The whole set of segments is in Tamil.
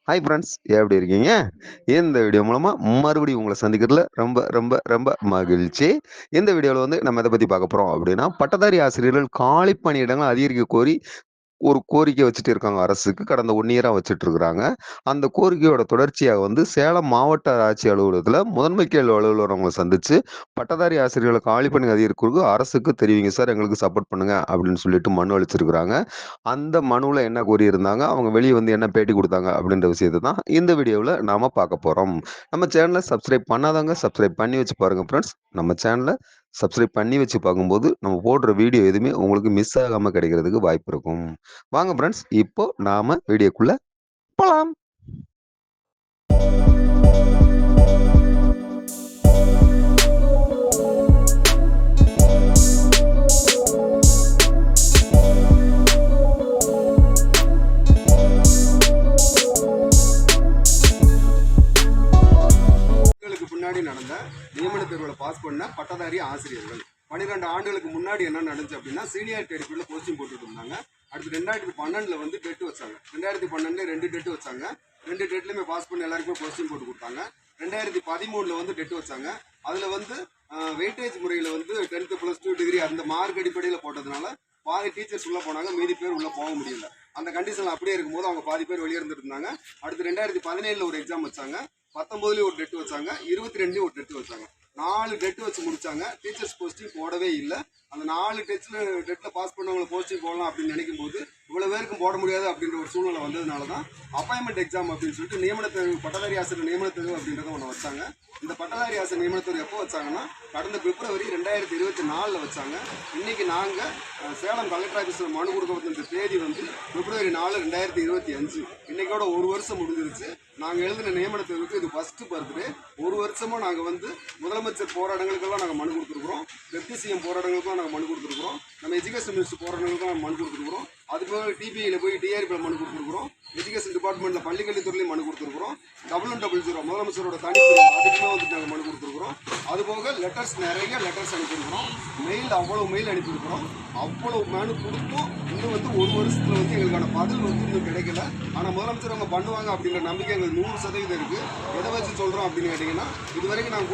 ஹாய் ஃப்ரெண்ட்ஸ், எப்படி இருக்கீங்க? இந்த வீடியோ மூலமா மறுபடியும் உங்கள சந்திக்கிறதுல ரொம்ப ரொம்ப ரொம்ப மகிழ்ச்சி. இந்த வீடியோல வந்து நம்ம எத பத்தி பார்க்க போறோம் அப்படின்னா, பட்டதாரி ஆசிரியர்கள் காலி பணியிடங்கள் அதிகரிக்க கோரி ஒரு கோரிக்கை வச்சுட்டு இருக்காங்க அரசுக்கு. கடந்த 1 இயரா வச்சுட்டு இருக்கிறாங்க. அந்த கோரிக்கையோட தொடர்ச்சியா வந்து சேலம் மாவட்ட ஆட்சியர் அலுவலகத்தில முதன்மை கேள்வி அலுவலர் அவங்கள சந்திச்சு, பட்டதாரி ஆசிரியர்கள காலி பணி அதிகரிக்கிறதுக்கு அரசுக்கு தெரிவிங்க சார், எங்களுக்கு சப்போர்ட் பண்ணுங்க அப்படின்னு சொல்லிட்டு மனு அளிச்சிருக்கிறாங்க. அந்த மனுவுல என்ன கூறியிருந்தாங்க, அவங்க வெளிய வந்து என்ன பேட்டி குடுத்தாங்க அப்படின்ற விஷயத்த தான் இந்த வீடியோவுல நாம பார்க்க போறோம். நம்ம சேனல சப்ஸ்கிரைப் பண்ணாதவங்க சப்ஸ்கிரைப் பண்ணி வச்சு பாருங்க ஃபிரெண்ட்ஸ். நம்ம சேனல சப்ஸ்கிரைப் பண்ணி வச்சு பார்க்கும்போது, நம்ம போடுற வீடியோ எதுவுமே உங்களுக்கு மிஸ் ஆகாம கிடைக்கிறதுக்கு வாய்ப்பு இருக்கும். வாங்க ஃபிரெண்ட்ஸ், இப்போ நாம வீடியோக்குள்ள போலாம். முன்னாடி நடந்த நியமன தேர்வில் பாஸ் பண்ண பட்டதாரி ஆசிரியர்கள் 12 ஆண்டுகளுக்கு முன்னாடி என்ன நடந்துச்சு அப்படின்னா சீனியாரிட்டி அடிப்படையில் போஸ்டிங் போட்டுட்டு இருந்தாங்க. அடுத்து 2012 வந்து டெட் வச்சாங்க. 2012 2 டெட் வச்சாங்க. 2 டெட்லையுமே பாஸ் பண்ண எல்லாருக்குமே போஸ்டிங் போட்டு கொடுத்தாங்க. 2013 வந்து டெட் வச்சாங்க. அதில் வந்து வெயிட்டேஜ் முறையில் வந்து 10th +2 டிகிரி அந்த மார்க் அடிப்படையில் போட்டதுனால பாதி டீச்சர்ஸ் உள்ளே போனாங்க, மீதி பேர் உள்ளே போக முடியல. அந்த கண்டிஷன் அப்படியே இருக்கும்போது அவங்க பாதி பேர் வெளியே இருந்துருந்தாங்க. அடுத்து 2017 ஒரு எக்ஸாம் வச்சாங்க. 19 ஒரு டெட் வச்சாங்க. 22 ஒரு டெட் வச்சாங்க. 4 டெட் வச்சு முடிச்சாங்க. டீச்சர்ஸ் போஸ்டிங் போடவே இல்லை. அந்த 4 டெட்ல பாஸ் பண்ணவங்களை போஸ்டிங் போடலாம் அப்படின்னு நினைக்கும் போது இவ்வளவு பேருக்கும் போட முடியாது அப்படின்ற ஒரு சூழ்நிலை வந்ததுனால தான் அப்பாயின்மெண்ட் எக்ஸாம் அப்படின்னு சொல்லிட்டு நியமன தேர்வு, பட்டதாரி ஆசிரியர் நியமன தேர்வு அப்படின்றத ஒன்று வச்சாங்க. இந்த பட்டதாரி ஆசிரியர் நியமன தேர்வு எப்போ வச்சாங்கன்னா கடந்த பிப்ரவரி 2024 வச்சாங்க. இன்னைக்கு நாங்கள் சேலம் கலெக்டர் ஆஃபீஸில் மனு கொடுக்க வந்த தேதி வந்து பிப்ரவரி 4, 2025. இன்னைக்கோட ஒரு வருஷம் முடிஞ்சிருச்சு. நாங்கள் எழுதின நியமன தேர்வுக்கு இது ஃபர்ஸ்ட் பர்த்டே. ஒரு வருஷமும் நாங்கள் வந்து முதலமைச்சர் போராட்டங்களுக்கெல்லாம் நாங்கள் மனு கொடுத்துருக்குறோம். டெப்டி சிஎம் போராட்டங்களுக்கெல்லாம் நாங்கள் மனு கொடுத்துருக்குறோம். நம்ம எஜுகேஷன் மினிஸ்டர் போராட்டங்களுக்கும் நாங்கள் மனு கொடுத்துருக்குறோம். அதுபோக டிபிஐயில் போய் டிஆர்பியில் மனு கொடுத்துருக்குறோம். எஜுகேஷன் டிபார்ட்மெண்ட்டில் பள்ளிக்கல்வித்துறையிலையும் மனு கொடுத்துருக்குறோம். 0000 முதலமைச்சரோட தனித்துறை அதுக்குமே வந்து நாங்கள் மனு கொடுத்துருக்குறோம். அதுபோக நிறைய லெட்டர்ஸ் அனுப்பியிருக்கிறோம். மெயில் அவ்வளவு மெயில் அனுப்பியிருக்கிறோம். அவ்வளவு மனு கொடுத்தும் இன்னும் வந்து ஒரு வருஷத்தில் வந்து எங்களுக்கான பதில் வந்து இன்னும் கிடைக்கல. ஆனால் முதலமைச்சர் அவங்க பண்ணுவாங்க அப்படின்ற நம்பிக்கை எங்களுக்கு 100% இருக்குது. எதை வச்சு சொல்கிறோம் அப்படின்னு கேட்டிங்கன்னா, இது வரைக்கும் நாங்கள்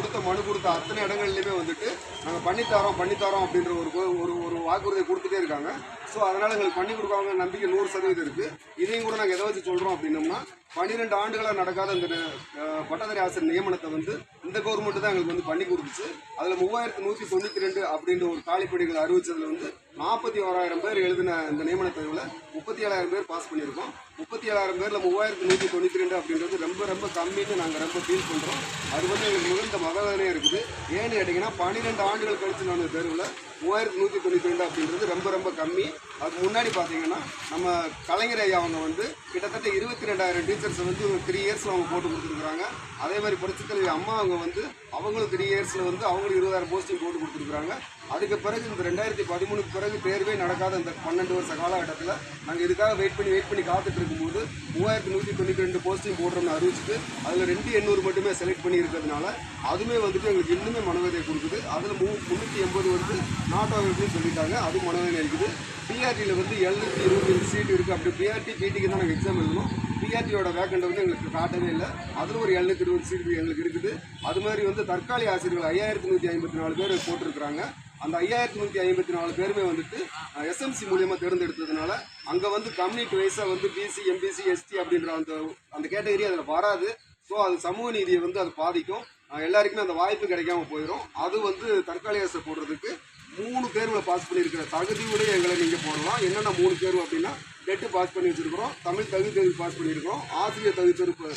கொடுத்த அத்தனை இடங்கள்லையுமே வந்துட்டு நாங்கள் பண்ணித்தரோம் அப்படின்ற ஒரு வாக்குறுதியை கொடுத்துட்டே இருக்காங்க. ஸோ அதனால் எங்களுக்கு பண்ணி கொடுக்காங்க நம்பிக்கை 100% இருக்குது. இதையும் கூட நாங்கள் எதை வச்சு சொல்கிறோம் அப்படின்னோம்னா, 12 ஆண்டுகளாக நடக்காத இந்த பட்டதாரி ஆசிரியர் நியமனத்தை வந்து இந்த கவர்மெண்ட் தான் எங்களுக்கு வந்து பண்ணி கொடுத்துச்சு. அதில் 3192 அப்படின்ற ஒரு காலிப்பணிகள் அறிவிச்சதில் வந்து 41,000 பேர் எழுதின இந்த நியமன தேர்வில் 37,000 பேர் பாஸ் பண்ணியிருக்கோம். 37,000 பேரில் 3192 அப்படின்றது ரொம்ப ரொம்ப கம்மின்னு நாங்கள் ரொம்ப ஃபீல் பண்ணுறோம். அது வந்து எங்களுக்கு மிகுந்த மகவேதனையாக இருக்குது. ஏன்னு கேட்டிங்கன்னா 12 ஆண்டுகள் கழிச்சு நான் தேர்வில் 3192 அப்படின்றது ரொம்ப ரொம்ப கம்மி. அதுக்கு முன்னாடி பார்த்தீங்கன்னா நம்ம கலைஞர் ஐயா அவங்க வந்து கிட்டத்தட்ட 22,000 டீச்சர்ஸை வந்து 3 இயர்ஸில் அவங்க போட்டு கொடுத்துருக்குறாங்க. அதே மாதிரி புரட்சித்தலைவி அம்மா அவங்க வந்து அவங்களும் 3 இயர்ஸில் வந்து அவங்களும் 20,000 போஸ்டிங் போட்டு கொடுத்துருக்குறாங்க. அதுக்கு பிறகு இந்த 2013 பிறகு தேர்வே நடக்காத இந்த 12 வருஷ காலகட்டத்தில் நாங்கள் இதுக்காக வெயிட் பண்ணி காத்துட்டு இருக்கும்போது 3192 போஸ்டிங் போடுறோம்னு அறிவிச்சுட்டு அதில் 2,800 மட்டுமே செலக்ட் பண்ணி இருக்கிறதுனால அதுவுமே வந்துட்டு எங்களுக்கு இன்னுமே மனவேதனை கொடுக்குது. அதில் 380 வந்து நாட் அவைலபிள்னு சொல்லிட்டாங்க. அது மனவேதனை இருக்குது. பிஆர்டியில் வந்து 725 சீட் இருக்குது. அப்படி பிஆர்டி பிடிக்கு தான் நாங்கள் எக்ஸாம் எழுதணும். பிஆர்டியோட வேக்கண்ட் வந்து எங்களுக்கு காட்டவே இல்லை. அதில் ஒரு 720 சீட் எங்களுக்கு இருக்குது. அது மாதிரி வந்து தற்காலிக ஆசிரியர்கள் 5,154 பேர் போட்டிருக்கிறாங்க. அந்த 5,154 பேருமே வந்துட்டு எஸ்எம்சி மூலியமாக தேர்ந்தெடுத்ததுனால அங்கே வந்து கம்யூனிட்டி வைஸாக வந்து பிசி, எம்பிசி, எஸ்டி அப்படின்ற அந்த கேட்டகரி அதில் வராது. ஸோ அது சமூக நீதியை வந்து அது பாதிக்கும். எல்லாருக்குமே அந்த வாய்ப்பு கிடைக்காம போயிடும். அது வந்து தற்காலிக ஆசிரியர் போடுறதுக்கு 3 தேர்வில் பாஸ் பண்ணியிருக்கிற தகுதியுடைய எங்களை நீங்கள் போடலாம். என்னென்ன 3 தேர்வு அப்படின்னா, டெட்டு பாஸ் பண்ணி வச்சுருக்கிறோம், தமிழ் தகுதி தேர்வு பாஸ் பண்ணியிருக்கிறோம், ஆசிரியர் தகுதி தேர்வு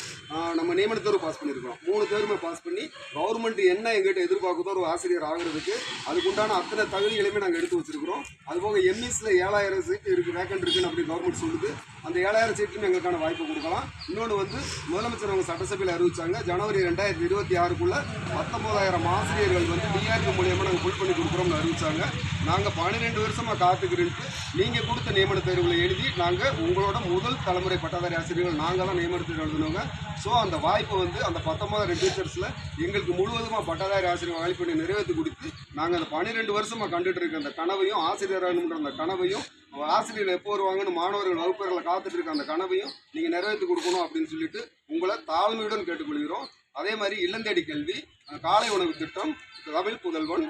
நம்ம நியமன தேர்வு பாஸ் பண்ணியிருக்கிறோம். 3 தேர்வுமே பாஸ் பண்ணி கவர்மெண்ட் என்ன எங்கிட்ட எதிர்பார்க்குதோ ஒரு ஆசிரியர் ஆகிறதுக்கு அதுக்குண்டான அத்தனை தகுதிகளையுமே நாங்கள் எடுத்து வச்சுருக்கிறோம். அதுபோக எம்இஸில் 7,000 சீட்டு இருக்குது, வேக்கண்ட் இருக்குன்னு அப்படி கவர்மெண்ட் சொல்லுது. அந்த 7,000 சீட்டுமே எங்களுக்கான வாய்ப்பு கொடுக்கலாம். இன்னொன்று வந்து முதலமைச்சர் அவங்க சட்டசபையில் அறிவிச்சாங்க, ஜனவரி 2026க்குள்ள 19,000 ஆசிரியர்கள் வந்து டிஆர்பி மூலியமாக நாங்கள் ஃபுல் பண்ணி கொடுக்குறோம்னு அறிவிச்சாங்க. அறிவிச்சாங்க. நாங்கள் 12 வருஷமாக காத்துக்கிறேன்ட்டு நீங்கள் கொடுத்த நியமன தேர்வுகளை எழுதி நாங்கள் உங்களோட முதல் தலைமுறை பட்டதாரி ஆசிரியர்கள் நாங்கள் தான் நியமன தேர்வு எழுதினவங்க. ஸோ அந்த வாய்ப்பை வந்து அந்த 19 டீச்சர்ஸில் எங்களுக்கு முழுவதுமாக பட்டதாரி ஆசிரியர் வாய்ப்பை நிறைவேற்றி கொடுத்து நாங்கள் அந்த 12 வருஷமாக கண்டுட்டு இருக்க அந்த கனவையும் ஆசிரியராகணுன்ற அந்த கனவையும் ஆசிரியர் எப்போ வருவாங்கன்னு மாணவர்கள் வகுப்பறைகளை காத்துட்டு இருக்க அந்த கனவையும் நீங்கள் நிறைவேற்றி கொடுக்கணும் அப்படின்னு சொல்லிட்டு உங்களை தாழ்மையுடன் கேட்டுக்கொள்கிறோம். அதே மாதிரி இல்லந்தேடி கல்வி, காலை உணவு திட்டம், தமிழ் புதல்வன்,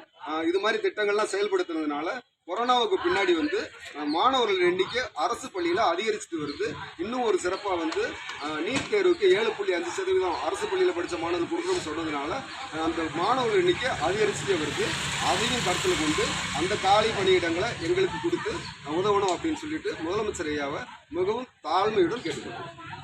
இது மாதிரி திட்டங்கள்லாம் செயல்படுத்துறதுனால கொரோனாவுக்கு பின்னாடி வந்து மாணவர்கள் எண்ணிக்கை அரசு பள்ளியில் அதிகரிச்சுட்டு வருது. இன்னும் ஒரு சிறப்பாக வந்து நீட் தேர்வுக்கு 7.5% அரசு பள்ளியில் படித்த மாணவர்கள் கொடுக்கணும்னு சொன்னதுனால அந்த மாணவர்கள் எண்ணிக்கை அதிகரிச்சுட்டே வருது. அதையும் கருத்தில் கொண்டு அந்த காலி பணியிடங்களை எங்களுக்கு கொடுத்து உதவணும் அப்படின்னு சொல்லிட்டு முதலமைச்சர் ஐயாவை மிகவும் தாழ்மையுடன் கேட்டுக்கொள்கிறோம்.